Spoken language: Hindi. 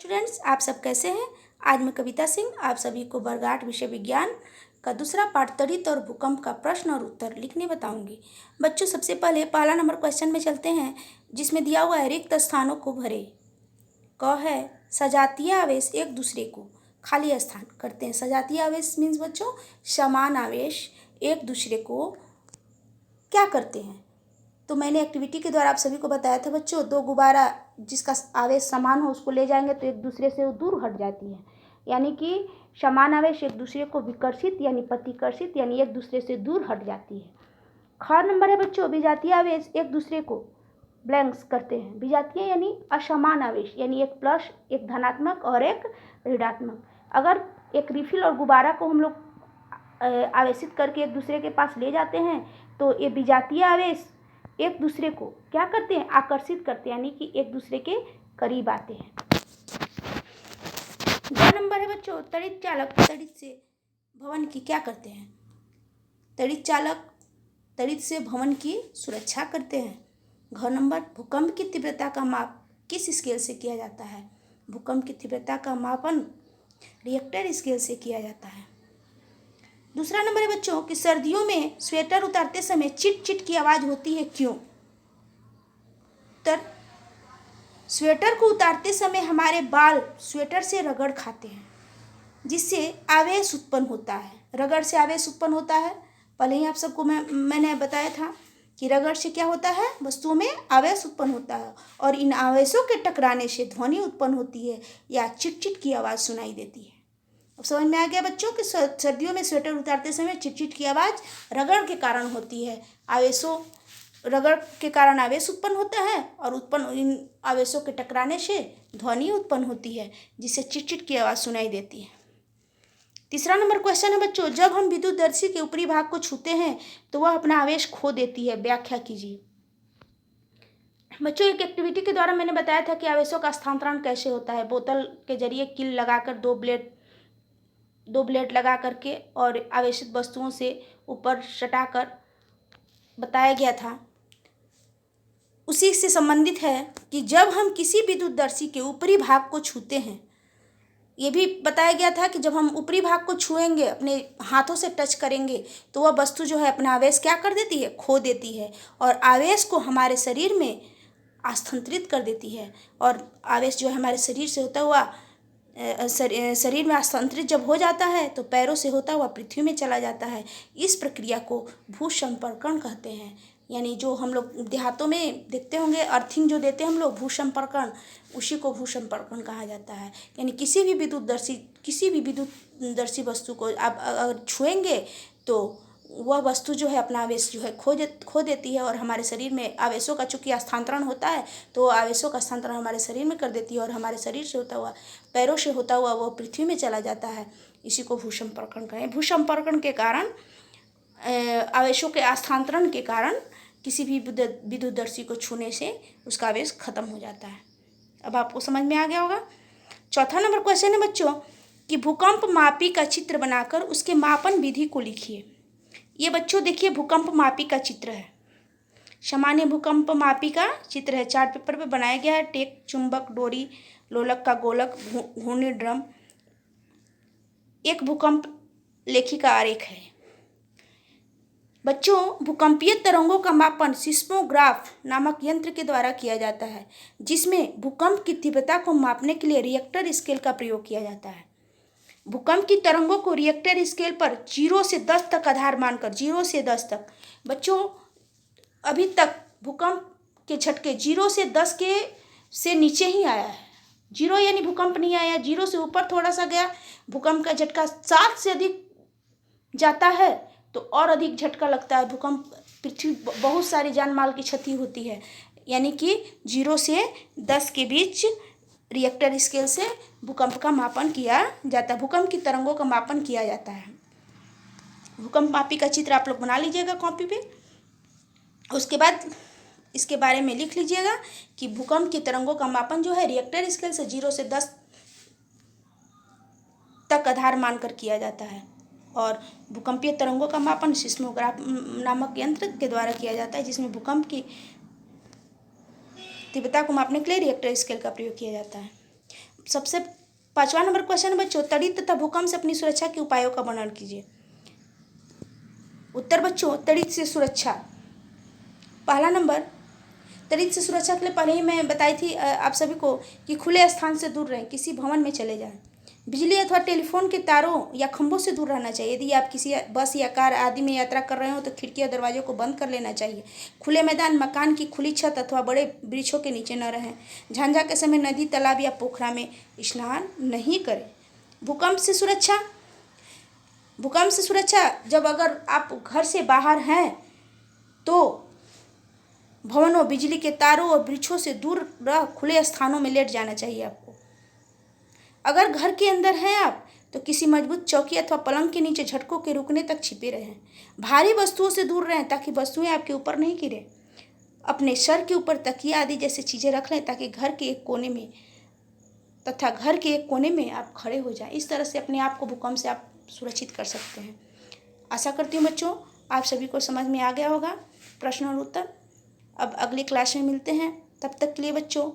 स्टूडेंट्स, आप सब कैसे हैं। आज मैं कविता सिंह आप सभी को वर्ग 8 विषय विज्ञान का दूसरा पाठ त्वरित और भूकंप का प्रश्न और उत्तर लिखने बताऊंगी। बच्चों, सबसे पहले पहला नंबर क्वेश्चन में चलते हैं, जिसमें दिया हुआ है रिक्त स्थानों को भरे। क है सजातीय आवेश एक दूसरे को खाली स्थान करते हैं। सजातीय आवेश मीन्स बच्चों समान आवेश एक दूसरे को क्या करते हैं। तो मैंने एक्टिविटी के द्वारा आप सभी को बताया था बच्चों, दो गुब्बारा जिसका आवेश समान हो उसको ले जाएंगे तो एक दूसरे से वो दूर हट जाती है। यानी कि समान आवेश एक दूसरे को विकर्षित यानी प्रतिकर्षित यानी एक दूसरे से दूर हट जाती है। ख नंबर है बच्चों, विजातीय आवेश एक दूसरे को ब्लैंक्स करते हैं। विजातीय यानी असमान आवेश, यानी एक प्लस एक धनात्मक और एक ऋणात्मक। अगर एक रिफिल और गुब्बारा को हम लोग आवेशित करके एक दूसरे के पास ले जाते हैं तो ये विजातीय आवेश एक दूसरे को क्या करते हैं, आकर्षित करते हैं, यानी कि एक दूसरे के करीब आते हैं। ग नंबर है बच्चों, तड़ित चालक तड़ित से भवन की क्या करते हैं। तड़ित चालक तड़ित से भवन की सुरक्षा करते हैं। घ नंबर, भूकंप की तीव्रता का माप किस स्केल से किया जाता है। भूकंप की तीव्रता का मापन रिएक्टर स्केल से किया जाता है। दूसरा नंबर है बच्चों कि सर्दियों में स्वेटर उतारते समय चिट चिट की आवाज़ होती है, क्यों। उत्तर, स्वेटर को उतारते समय हमारे बाल स्वेटर से रगड़ खाते हैं, जिससे आवेश उत्पन्न होता है। रगड़ से आवेश उत्पन्न होता है। पहले ही आप सबको मैंने बताया था कि रगड़ से क्या होता है, वस्तुओं में आवेश उत्पन्न होता है और इन आवेशों के टकराने से ध्वनि उत्पन्न होती है या चिट चिट की आवाज़ सुनाई देती है। अब समझ में आ गया बच्चों कि सर्दियों में स्वेटर उतारते समय चिटचिट की आवाज़ रगड़ के कारण होती है। आवेशों रगड़ के कारण आवेश उत्पन्न होता है और इन आवेशों के टकराने से ध्वनि उत्पन्न होती है, जिससे चिटचिट की आवाज़ सुनाई देती है। तीसरा नंबर क्वेश्चन है बच्चों, जब हम विद्युतदर्शी के ऊपरी भाग को छूते हैं तो वह अपना आवेश खो देती है, व्याख्या कीजिए। बच्चों, एक एक्टिविटी के द्वारा मैंने बताया था कि आवेशों का स्थानांतरण कैसे होता है। बोतल के जरिए कील लगाकर दो ब्लेड लगा करके और आवेशित वस्तुओं से ऊपर सटाकर बताया गया था। उसी से संबंधित है कि जब हम किसी विद्युतदर्शी के ऊपरी भाग को छूते हैं, ये भी बताया गया था कि जब हम ऊपरी भाग को छुएंगे, अपने हाथों से टच करेंगे, तो वह वस्तु जो है अपना आवेश क्या कर देती है, खो देती है और आवेश को हमारे शरीर में स्थानांतरित कर देती है। और आवेश जो है हमारे शरीर से होता हुआ शरीर में स्थानांतरित जब हो जाता है तो पैरों से होता हुआ पृथ्वी में चला जाता है। इस प्रक्रिया को भूसंपर्कण कहते हैं। यानी जो हम लोग देहातों में देखते होंगे, अर्थिंग जो देते हैं हम लोग, भूसंपर्कण, उसी को भूसंपर्कण कहा जाता है। यानी किसी भी विद्युतदर्शी वस्तु को आप अगर छुएंगे तो वह वस्तु जो है अपना आवेश जो है खो देती है और हमारे शरीर में आवेशों का चूंकि स्थानांतरण होता है तो आवेशों का स्थानांतरण हमारे शरीर में कर देती है और हमारे शरीर से होता हुआ, पैरों से होता हुआ वो पृथ्वी में चला जाता है। इसी को भूसंपर्कण कहें। भूसंपर्कण के कारण, आवेशों के स्थानांतरण के कारण किसी भी विद्युतदर्शी को छूने से उसका आवेश खत्म हो जाता है। अब आपको समझ में आ गया होगा। चौथा नंबर क्वेश्चन है बच्चों कि भूकंप मापी का चित्र बनाकर उसके मापन विधि को लिखिए। ये बच्चों देखिए भूकंप मापी का चित्र है, सामान्य भूकंप मापी का चित्र है। चार्ट पेपर पे बनाया गया है। टेक, चुंबक, डोरी, लोलक का गोलक, घूर्णी ड्रम, एक भूकंप लेखी का आरेख है। बच्चों, भूकंपीय तरंगों का मापन सिस्मोग्राफ नामक यंत्र के द्वारा किया जाता है, जिसमें भूकंप की तीव्रता को मापने के लिए रिएक्टर स्केल का प्रयोग किया जाता है। भूकंप की तरंगों को रिएक्टर स्केल पर 0 से 10 तक आधार मानकर, 0 से 10 तक बच्चों, अभी तक भूकंप के झटके 0 से 10 के से नीचे ही आया है। 0 यानी भूकंप नहीं आया, 0 से ऊपर थोड़ा सा गया। भूकंप का झटका 7 से अधिक जाता है तो और अधिक झटका लगता है। भूकंप पृथ्वी बहुत सारी जान माल की क्षति होती है। यानी कि 0 से 10 के बीच रिएक्टर स्केल से भूकंप का मापन किया जाता है, भूकंप की तरंगों का मापन किया जाता है। भूकंप मापी का चित्र आप लोग बना लीजिएगा कॉपी पे। उसके बाद इसके बारे में लिख लीजिएगा कि भूकंप की तरंगों का मापन जो है रिएक्टर स्केल से 0 से 10 तक आधार मानकर किया जाता है और भूकंपीय तरंगों का मापन सिस्मोग्राफ नामक यंत्र के द्वारा किया जाता है, जिसमें भूकंप की तीव्रता को मापने के लिए रिएक्टर स्केल का प्रयोग किया जाता है। सबसे 5वां नंबर क्वेश्चन है बच्चों, तड़ित तथा भूकंप से अपनी सुरक्षा के उपायों का वर्णन कीजिए। उत्तर बच्चों, तड़ित से सुरक्षा। पहला नंबर, तड़ित से सुरक्षा के लिए पहले ही मैं बताई थी आप सभी को कि खुले स्थान से दूर रहें, किसी भवन में चले जाएं। बिजली अथवा टेलीफोन के तारों या खंभों से दूर रहना चाहिए। यदि आप किसी बस या कार आदि में यात्रा कर रहे हो तो खिड़की और दरवाजों को बंद कर लेना चाहिए। खुले मैदान, मकान की खुली छत अथवा बड़े वृक्षों के नीचे न रहें। झांझा के समय नदी, तालाब या पोखरा में स्नान नहीं करें। भूकंप से सुरक्षा। भूकंप से सुरक्षा, जब अगर आप घर से बाहर हैं तो भवनों, बिजली के तारों और वृक्षों से दूर रह खुले स्थानों में लेट जाना चाहिए आपको। अगर घर के अंदर हैं आप तो किसी मजबूत चौकी अथवा पलंग के नीचे झटकों के रुकने तक छिपे रहें। भारी वस्तुओं से दूर रहें ताकि वस्तुएं आपके ऊपर नहीं गिरे। अपने सर के ऊपर तकिया आदि जैसे चीज़ें रख लें ताकि घर के एक कोने में आप खड़े हो जाएं। इस तरह से अपने आप को भूकंप से आप सुरक्षित कर सकते हैं। आशा करती हूँ बच्चों आप सभी को समझ में आ गया होगा प्रश्न और उत्तर। अब अगली क्लास में मिलते हैं, तब तक के लिए बच्चों